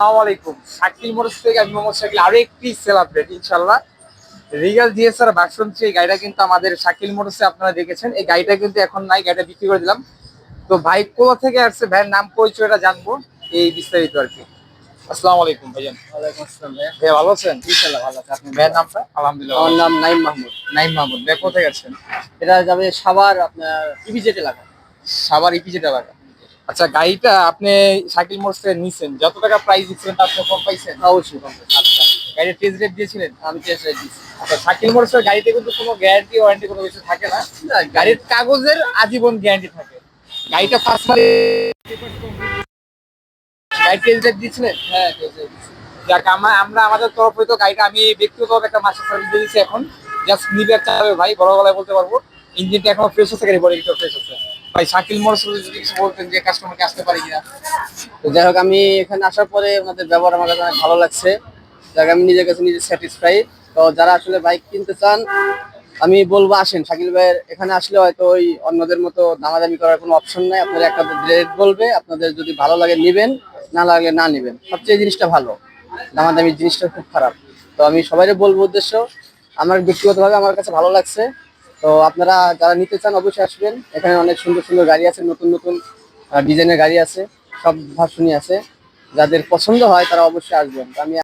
আসসালামু আলাইকুম। শাকিল মোটরস থেকে আমি মোহাম্মদ শাকিল আরো একটি সেলিব্রেট ইনশাল্লাহ। রিগাল জিএসআর ভার্সন 3 এই গাড়িটা কিন্তু আমাদের শাকিল মোটরসে আপনারা দেখেছেন। এই গাড়িটা কিন্তু এখন নাই, গাড়িটা বিক্রি করে দিলাম। তো ভাই কোথা থেকে আসছে, ভাইয়ের নাম পরিচয়টা জানবো, এই বিস্তারিত আর কি। আসসালামু আলাইকুম ভাইজান। ওয়ালাইকুম আসসালাম ভাইয়া। ভাই ভালো আছেন? ইনশাআল্লাহ ভালো আছে। আপনি ভাইয়ের নামটা? আলহামদুলিল্লাহ আমার ভালো আছি। নাম নাইম মাহমুদ। নাইম মাহমুদ ভাই, কোথায় গেছেন? এটা যাবে সাভার আপনার ইপিজেড এলাকা। সাভার ইপিজেড এলাকা। আচ্ছা, গাড়িটা আপনি শাকিল মোটরস থেকে নিছেন, যত টাকা প্রাইস দিচ্ছেন তার থেকে কম পাইছেন? অবশ্যই কম বেশি। আচ্ছা, গাড়ির টেস্ট ড্রাইভ দিয়েছিলেন? আমি টেস্ট রাইড দিচ্ছি। আচ্ছা, শাকিল মোটরসের গাড়িতে কিন্তু কোনো গ্যারান্টি ওয়ারেন্টি কোনো কিছু থাকে না। গাড়ির কাগজের আজীবন গ্যারান্টি থাকে। গাড়িটা ফার্স্ট গাড়ি টেস্ট ড্রাইভ দিয়েছিলেন? হ্যাঁ টেস্ট রাইড দিচ্ছি। যাক, আমরা আমাদের তরফে তো গাড়িটা আমি ব্যক্তিগতভাবে একটা মাসের সার্ভিস দিয়ে দিচ্ছি এখন। জাস্ট নিবে আর চালাবে ভাই, বড় গলায় বলতে পারবো। ইঞ্জিনটা এখনো ফ্রেশ আছে, গাড়ি বডিটা ফ্রেশ আছে। ভাই শাকিল মোটরস যদি কিছু বলতেন যে কাস্টমারকে আসতে পারি কিনা। তো যাই হোক, আমি এখানে আসার পরে ওনাদের ব্যবহার আমার কাছে অনেক ভালো লাগছে। যাক, আমি নিজের কাছে নিজে স্যাটিসফাইড। তো যারা আসলে বাইক কিনতে চান, আমি বলবো আসেন শাকিল ভাইয়ের এখানে। আসলে হয়তো ওই অন্যদের মতো দামাদামি করার কোনো অপশন নাই। আপনারা একটা রেট বলবে, আপনাদের যদি ভালো লাগে নিবেন, না লাগলে না নিবেন। সবচেয়ে জিনিসটা ভালো, দামাদামি জিনিসটা খুব খারাপ। তো আমি সবাইকে বলবো উদ্দেশ্য, আমার ব্যক্তিগতভাবে আমার কাছে ভালো লাগছে। তো আপনারা যারা নিতে চান অবশ্যই আসবেন। এখানে অনেক সুন্দর সুন্দর গাড়ি আছে, নতুন নতুন ডিজাইনের গাড়ি আছে, সব ভার্সনই আছে। যাদের পছন্দ হয় তারা অবশ্যই আসবেন। তো আমি